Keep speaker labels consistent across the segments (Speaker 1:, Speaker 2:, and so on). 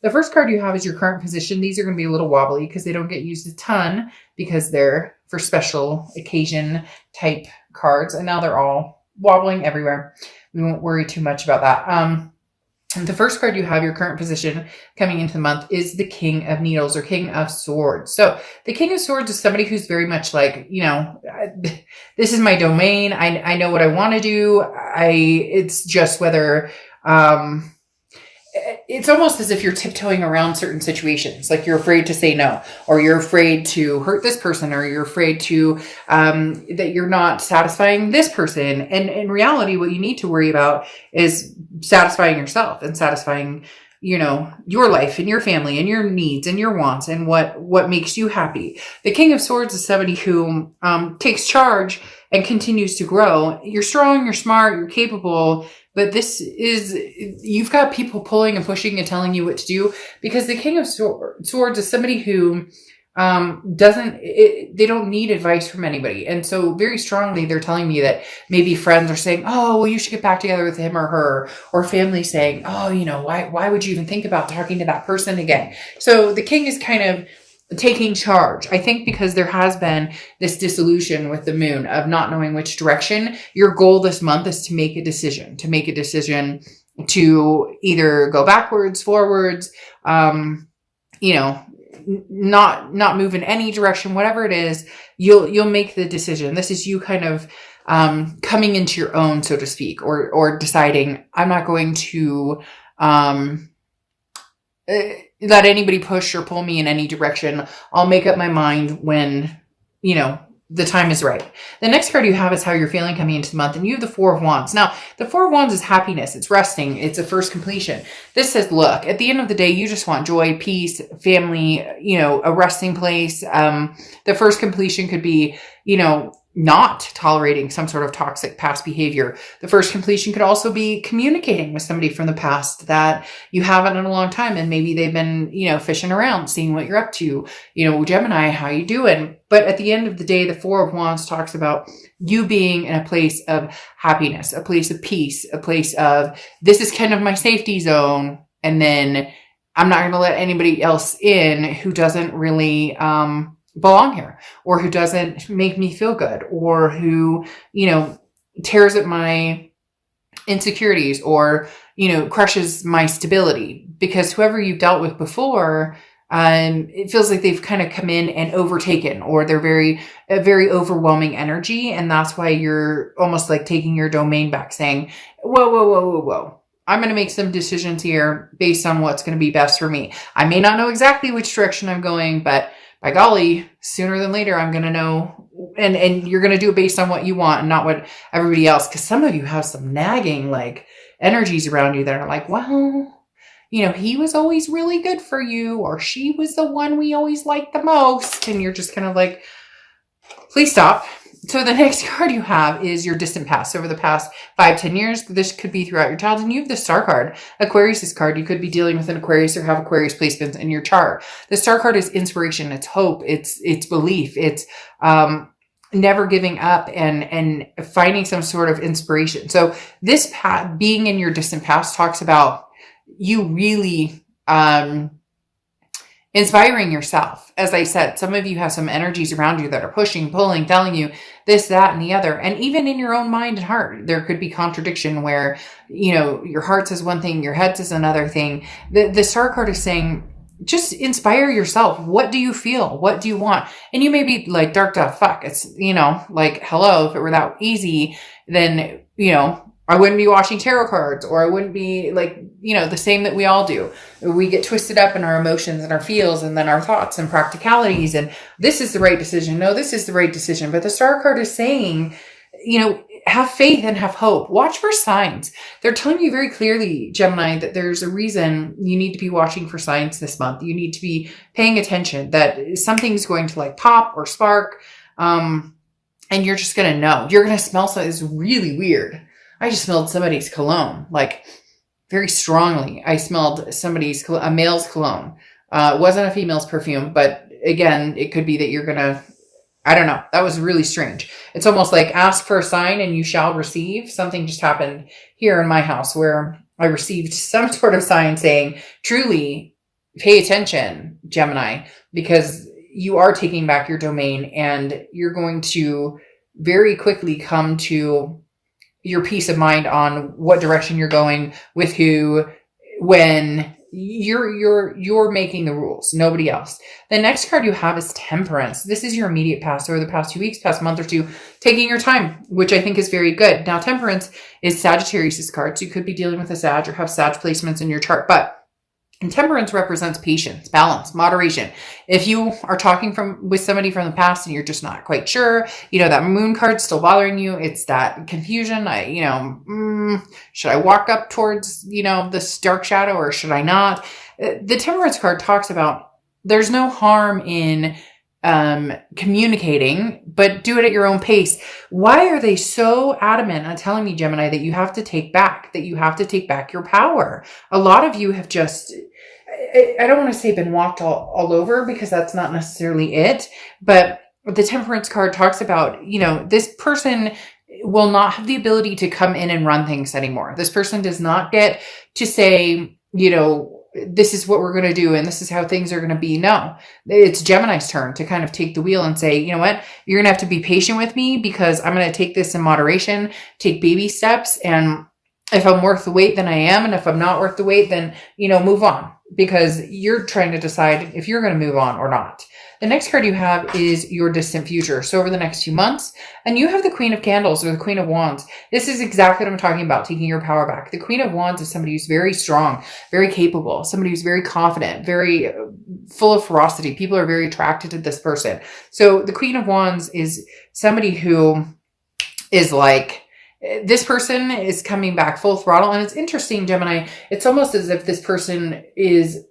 Speaker 1: The first card you have is your current position. These are going to be a little wobbly because they don't get used a ton because they're for special occasion type cards. And now they're all wobbling everywhere. We won't worry too much about that. The first card you have, your current position coming into the month, is the King of Needles or King of Swords. So the King of Swords is somebody who's very much like, this is my domain. I know what I want to do. It's just whether, it's almost as if you're tiptoeing around certain situations. Like you're afraid to say no, or you're afraid to hurt this person, or you're afraid to, that you're not satisfying this person. And in reality, what you need to worry about is satisfying yourself and satisfying, your life and your family and your needs and your wants and what makes you happy. The King of Swords is somebody who, takes charge and continues to grow. You're strong, you're smart, you're capable. But you've got people pulling and pushing and telling you what to do, because the King of Swords is somebody who they don't need advice from anybody. And so very strongly, they're telling me that maybe friends are saying, oh, well, you should get back together with him or her, or family saying, oh, why would you even think about talking to that person again? So the King is kind of taking charge. I think because there has been this disillusion with the moon of not knowing which direction. Your goal this month is to make a decision to either go backwards, forwards, not move in any direction, whatever it is, you'll make the decision. This is you kind of, coming into your own, so to speak, or deciding I'm not going to, let anybody push or pull me in any direction. I'll make up my mind when, the time is right. The next card you have is how you're feeling coming into the month. And you have the Four of Wands. Now, the Four of Wands is happiness. It's resting. It's a first completion. This says, look, at the end of the day, you just want joy, peace, family, a resting place. The first completion could be, not tolerating some sort of toxic past behavior. The first completion could also be communicating with somebody from the past that you haven't in a long time. And maybe they've been, fishing around, seeing what you're up to, Gemini, how you doing? But at the end of the day, the Four of Wands talks about you being in a place of happiness, a place of peace, a place of, this is kind of my safety zone. And then I'm not going to let anybody else in who doesn't really, belong here, or who doesn't make me feel good, or who, tears at my insecurities, or, crushes my stability. Because whoever you've dealt with before, it feels like they've kind of come in and overtaken, or they're a very overwhelming energy. And that's why you're almost like taking your domain back, saying, whoa. I'm going to make some decisions here based on what's going to be best for me. I may not know exactly which direction I'm going, but by golly, sooner than later, I'm going to know, and you're going to do it based on what you want and not what everybody else. Because some of you have some nagging energies around you that are like, well, he was always really good for you, or she was the one we always liked the most. And you're just kind of like, please stop. So the next card you have is your distant past. Over the past 5-10 years, this could be throughout your childhood. And you have the Star card. Aquarius' card. You could be dealing with an Aquarius or have Aquarius placements in your chart. The Star card is inspiration. It's hope. It's belief. It's never giving up and finding some sort of inspiration. So this being in your distant past talks about you really inspiring yourself. As I said, some of you have some energies around you that are pushing, pulling, telling you this, that, and the other. And even in your own mind and heart, there could be contradiction where, your heart says one thing, your head says another thing. The Star card is saying, just inspire yourself. What do you feel? What do you want? And you may be like, dark to fuck. It's, hello, if it were that easy, then, I wouldn't be watching tarot cards, or I wouldn't be the same that we all do. We get twisted up in our emotions and our feels and then our thoughts and practicalities. And this is the right decision. No, this is the right decision. But the Star card is saying, have faith and have hope. Watch for signs. They're telling you very clearly, Gemini, that there's a reason you need to be watching for signs this month. You need to be paying attention that something's going to pop or spark. And you're just going to know. You're going to smell something. It's really weird. I just smelled somebody's cologne, very strongly. I smelled a male's cologne. It wasn't a female's perfume, but again, it could be that you're going to, I don't know. That was really strange. It's almost like ask for a sign and you shall receive. Something just happened here in my house where I received some sort of sign saying, truly, pay attention, Gemini, because you are taking back your domain and you're going to very quickly come to your peace of mind on what direction you're going, with who, when. You're making the rules, nobody else. The next card you have is Temperance. This is your immediate past, over the past 2 weeks, past month or two, taking your time, which I think is very good. Now, Temperance is Sagittarius's card, so you could be dealing with a Sag or have Sag placements in your chart, and Temperance represents patience, balance, moderation. If you are talking with somebody from the past and you're just not quite sure, that Moon card's still bothering you. It's that confusion. Should I walk up towards, this dark shadow, or should I not? The Temperance card talks about there's no harm in communicating, but do it at your own pace. Why are they so adamant on telling me, Gemini, that you have to take back your power? A lot of you have just, I don't want to say been walked all over, because that's not necessarily it, but the Temperance card talks about, this person will not have the ability to come in and run things anymore. This person does not get to say, this is what we're going to do and this is how things are going to be. No, it's Gemini's turn to kind of take the wheel and say, you know what, you're going to have to be patient with me, because I'm going to take this in moderation, take baby steps. And if I'm worth the wait, then I am. And if I'm not worth the wait, then, move on, because you're trying to decide if you're going to move on or not. The next card you have is your distant future. So over the next few months, and you have the Queen of Candles or the Queen of Wands. This is exactly what I'm talking about, taking your power back. The Queen of Wands is somebody who's very strong, very capable, somebody who's very confident, very full of ferocity. People are very attracted to this person. So the Queen of Wands is somebody who is like, this person is coming back full throttle. And it's interesting, Gemini, it's almost as if this person is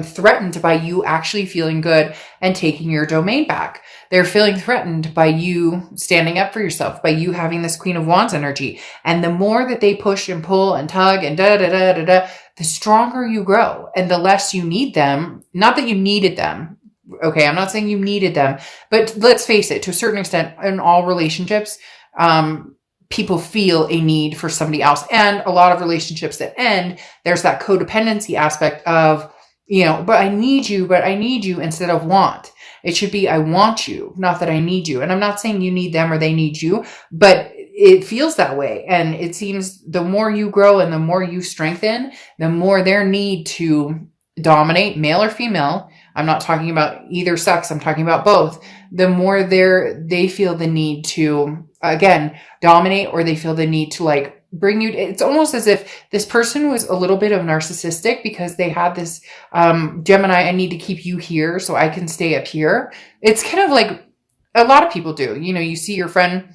Speaker 1: threatened by you actually feeling good and taking your domain back. They're feeling threatened by you standing up for yourself, by you having this Queen of Wands energy. And the more that they push and pull and tug and the stronger you grow and the less you need them. Not that you needed them. Okay, I'm not saying you needed them, but let's face it, to a certain extent, in all relationships, people feel a need for somebody else. And a lot of relationships that end, there's that codependency aspect of, but I need you instead of want. It should be, I want you, not that I need you. And I'm not saying you need them or they need you, but it feels that way. And it seems the more you grow and the more you strengthen, the more their need to dominate, male or female. I'm not talking about either sex. I'm talking about both. The more they feel the need to, again, dominate, or they feel the need to bring you. It's almost as if this person was a little bit of narcissistic, because they had this, Gemini, I need to keep you here so I can stay up here. It's kind of like a lot of people do. You see your friend,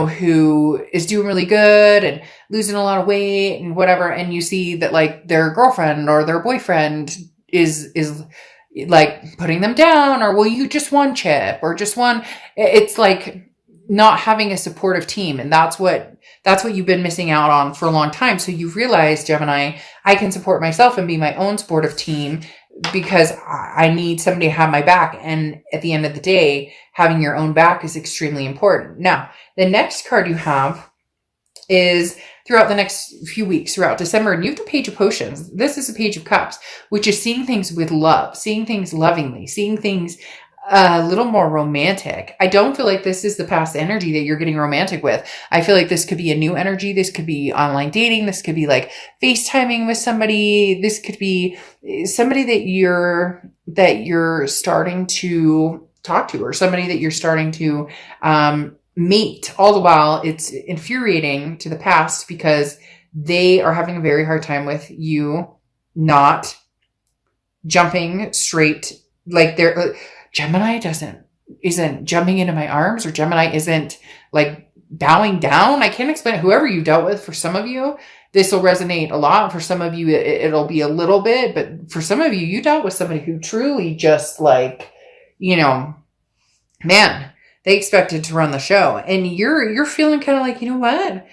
Speaker 1: who is doing really good and losing a lot of weight and whatever. And you see that their girlfriend or their boyfriend is like putting them down, or, well, you just one chip or just one. It's like not having a supportive team. And that's what you've been missing out on for a long time. So you've realized, Gemini, I can support myself and be my own supportive team, because I need somebody to have my back. And at the end of the day, having your own back is extremely important. Now, the next card you have is throughout the next few weeks, throughout December, and you have the Page of Potions. This is the Page of Cups, which is seeing things with love, seeing things lovingly, seeing things a little more romantic. I don't feel like this is the past energy that you're getting romantic with. I feel like this could be a new energy. This could be online dating. This could be like FaceTiming with somebody. This could be somebody that you're starting to talk to, or somebody that you're starting to meet. All the while, it's infuriating to the past, because they are having a very hard time with you not jumping straight. Gemini isn't jumping into my arms, or Gemini isn't bowing down. I can't explain it. Whoever you dealt with, for some of you, this will resonate a lot. For some of you, it'll be a little bit, but for some of you, you dealt with somebody who truly just man, they expected to run the show. And you're feeling kind of like, you know what?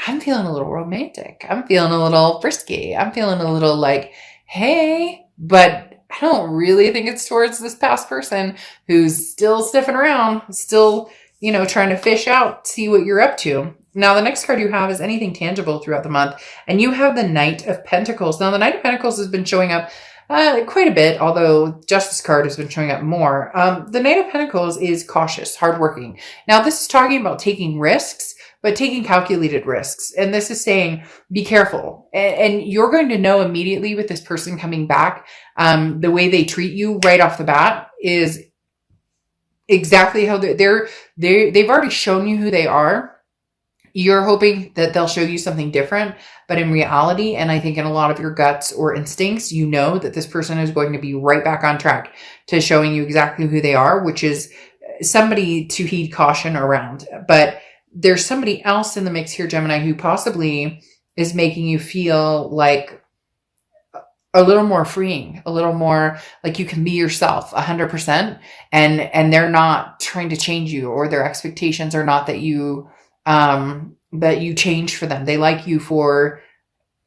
Speaker 1: I'm feeling a little romantic. I'm feeling a little frisky. I'm feeling a little hey, but I don't really think it's towards this past person who's still sniffing around, still trying to fish out, see what you're up to. Now, the next card you have is anything tangible throughout the month. And you have the Knight of Pentacles. Now, the Knight of Pentacles has been showing up quite a bit, although Justice card has been showing up more. The Knight of Pentacles is cautious, hardworking. Now, this is talking about taking risks, but taking calculated risks. And this is saying, be careful. And you're going to know immediately with this person coming back, the way they treat you right off the bat is exactly how they've already shown you who they are. You're hoping that they'll show you something different, but in reality, and I think in a lot of your guts or instincts, you know that this person is going to be right back on track to showing you exactly who they are, which is somebody to heed caution around. But there's somebody else in the mix here, Gemini, who possibly is making you feel like a little more freeing, a little more like you can be yourself 100%. And they're not trying to change you, or their expectations are not that you change for them. They like you for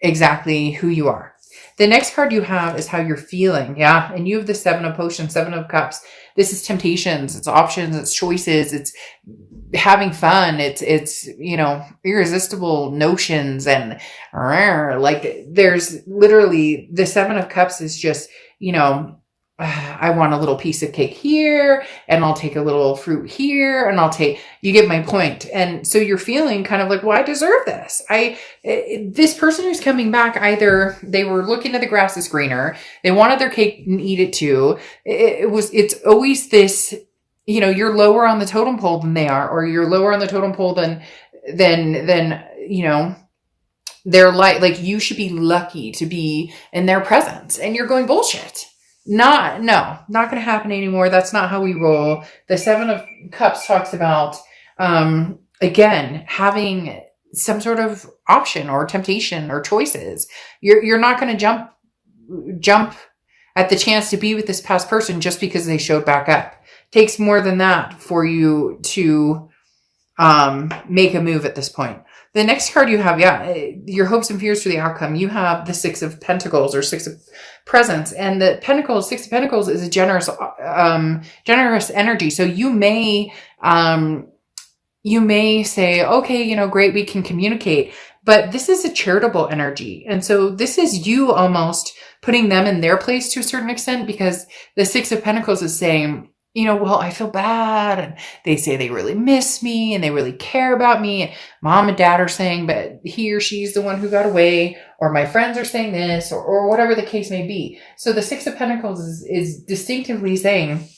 Speaker 1: exactly who you are. The next card you have is how you're feeling. Yeah. And you have the 7 of Potions, 7 of Cups. This is temptations. It's options. It's choices. It's having fun. It's, irresistible notions. And like there's literally the 7 of Cups is just, I want a little piece of cake here, and I'll take a little fruit here, and you get my point. And so you're feeling kind of like, well, I deserve this. This person who's coming back, either they were looking at the grass is greener, they wanted their cake and eat it too. It's always this, you're lower on the totem pole than they are, or you're lower on the totem pole than they're like you should be lucky to be in their presence, and you're going bullshit. Not going to happen anymore. That's not how we roll. The 7 of Cups talks about, again, having some sort of option or temptation or choices. You're not going to jump at the chance to be with this past person just because they showed back up. It takes more than that for you to, make a move at this point. The next card you have, your hopes and fears for the outcome. You have the 6 of Pentacles, or 6 of Presents, and the 6 of Pentacles is a generous energy. So you may say, okay, great, we can communicate, but this is a charitable energy. And so this is you almost putting them in their place to a certain extent, because the 6 of Pentacles is saying, well, I feel bad, and they say they really miss me and they really care about me. And mom and dad are saying, but he or she's the one who got away, or my friends are saying this, or whatever the case may be. So the 6 of Pentacles is distinctively saying,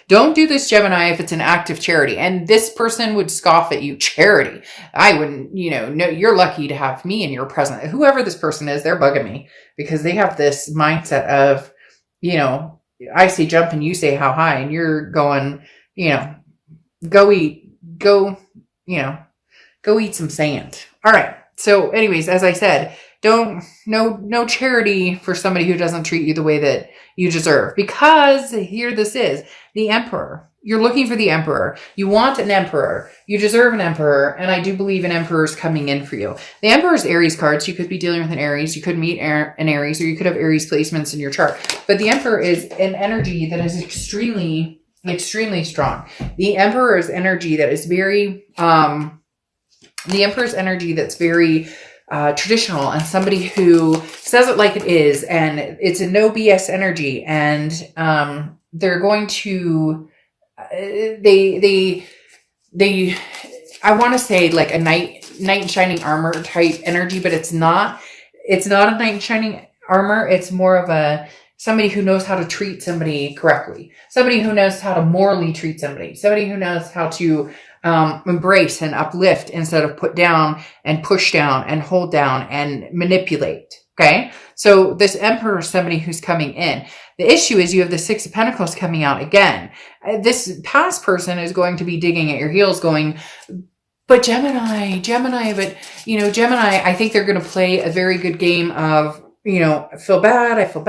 Speaker 1: don't do this, Gemini, if it's an act of charity. And this person would scoff at you. Charity. I wouldn't, no, you're lucky to have me in your presence. Whoever this person is, they're bugging me, because they have this mindset of, I say jump and you say how high, and you're going, go eat some sand. All right. So anyways, as I said, no charity for somebody who doesn't treat you the way that you deserve, because here this is the Emperor. You're looking for the Emperor. You want an Emperor. You deserve an Emperor. And I do believe an Emperor is coming in for you. The Emperor is Aries cards. You could be dealing with an Aries. You could meet an Aries, or you could have Aries placements in your chart. But the Emperor is an energy that is extremely, extremely strong. The Emperor is energy that is very, traditional, and somebody who says it like it is. And it's a no BS energy. And they're going to... I want to say like a knight in shining armor type energy, but it's not a knight in shining armor. It's more of somebody who knows how to treat somebody correctly, somebody who knows how to morally treat somebody who knows how to embrace and uplift instead of put down and push down and hold down and manipulate. Okay. So this Emperor is somebody who's coming in. The issue is you have the 6 of Pentacles coming out again. This past person is going to be digging at your heels going, but Gemini, but Gemini, I think they're going to play a very good game of, I feel bad, feel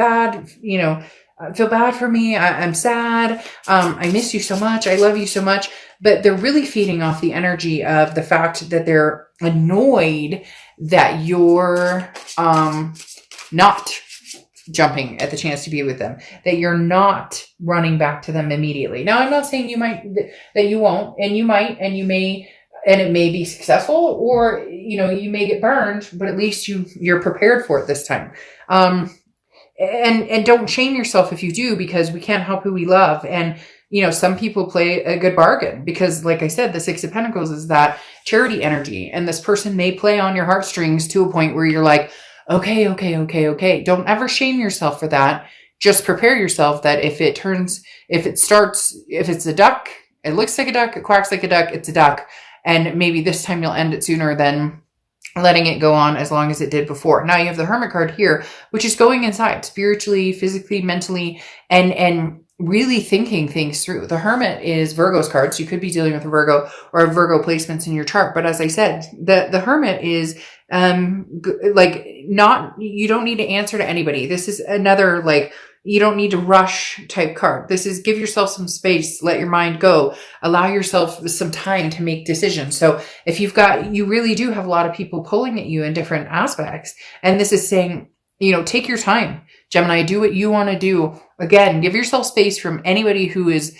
Speaker 1: bad for me. I'm sad. I miss you so much. I love you so much. But they're really feeding off the energy of the fact that they're annoyed that you're not jumping at the chance to be with them, that you're not running back to them immediately. Now, I'm not saying that you won't, and you might, and you may, and it may be successful, or, you may get burned, but at least you're prepared for it this time. And don't shame yourself if you do, because we can't help who we love. And, some people play a good bargain because, like I said, the Six of Pentacles is that charity energy. And this person may play on your heartstrings to a point where you're like, okay. Don't ever shame yourself for that. Just prepare yourself that if it's a duck, it looks like a duck, it quacks like a duck, it's a duck. And maybe this time you'll end it sooner than letting it go on as long as it did before. Now you have the Hermit card here, which is going inside spiritually, physically, mentally, and really thinking things through. The Hermit is Virgo's card, so you could be dealing with a Virgo or Virgo placements in your chart. But as I said, the Hermit is you don't need to answer to anybody. This is another you don't need to rush type card. This is give yourself some space, let your mind go, allow yourself some time to make decisions. So if you really do have a lot of people pulling at you in different aspects. And this is saying, take your time, Gemini, do what you want to do. Again, give yourself space from anybody who is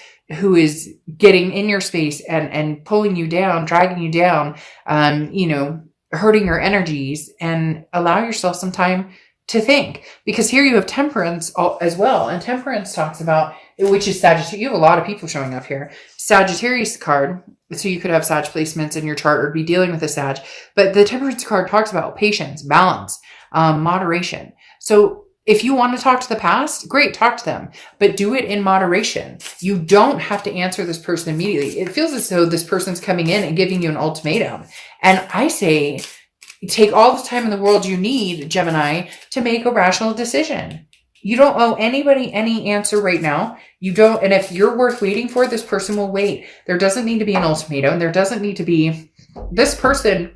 Speaker 1: getting in your space and pulling you down, dragging you down, hurting your energies, and allow yourself some time to think. Because here you have Temperance as well. And Temperance talks about, which is Sagittarius. You have a lot of people showing up here. Sagittarius card. So you could have Sag placements in your chart or be dealing with a Sag. But the Temperance card talks about patience, balance, moderation. So if you want to talk to the past, great, talk to them, but do it in moderation. You don't have to answer this person immediately. It feels as though this person's coming in and giving you an ultimatum. And I say, take all the time in the world you need, Gemini, to make a rational decision. You don't owe anybody any answer right now. You don't. And if you're worth waiting for, this person will wait. There doesn't need to be an ultimatum. There doesn't need to be, this person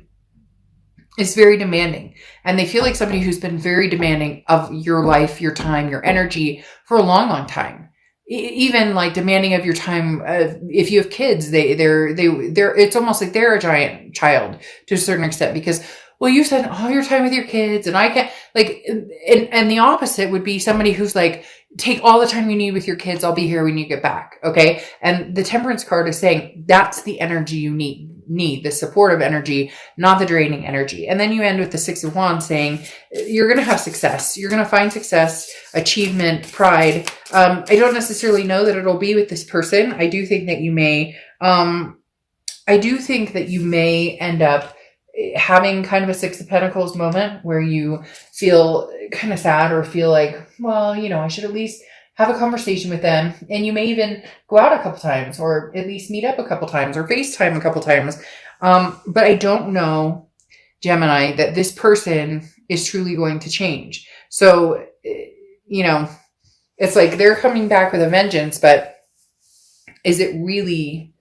Speaker 1: is very demanding, and they feel like somebody who's been very demanding of your life, your time, your energy for a long, long time. Even demanding of your time. If you have kids, they're it's almost like they're a giant child to a certain extent, because, well, you spend all your time with your kids and I can't, and the opposite would be somebody who's like, take all the time you need with your kids. I'll be here when you get back. Okay. And the Temperance card is saying that's the energy you need the supportive energy, not the draining energy. And then you end with the Six of Wands saying you're going to have success. You're going to find success, achievement, pride. I don't necessarily know that it'll be with this person. I do think that you may end up having kind of a Six of Pentacles moment where you feel kind of sad or feel like, well, I should at least have a conversation with them. And you may even go out a couple times, or at least meet up a couple times, or FaceTime a couple times. But I don't know, Gemini, that this person is truly going to change. So, it's like they're coming back with a vengeance, but is it really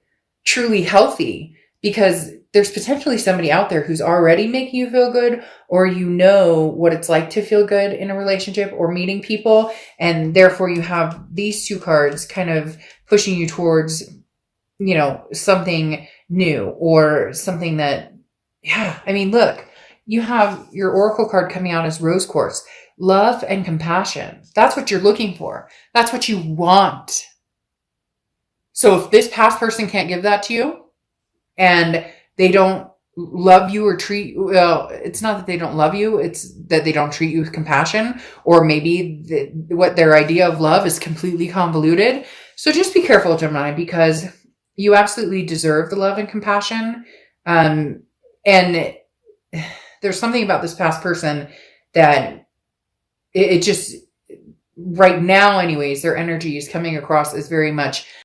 Speaker 1: truly healthy? Because there's potentially somebody out there who's already making you feel good, or what it's like to feel good in a relationship or meeting people. And therefore you have these two cards kind of pushing you towards, something new, or something that, look, you have your Oracle card coming out as Rose Quartz, love and compassion. That's what you're looking for. That's what you want. So if this past person can't give that to you, and they don't love you or it's not that they don't love you, it's that they don't treat you with compassion, or maybe what their idea of love is completely convoluted. So just be careful, Gemini, because you absolutely deserve the love and compassion. And there's something about this past person that it just, right now anyways, their energy is coming across as very much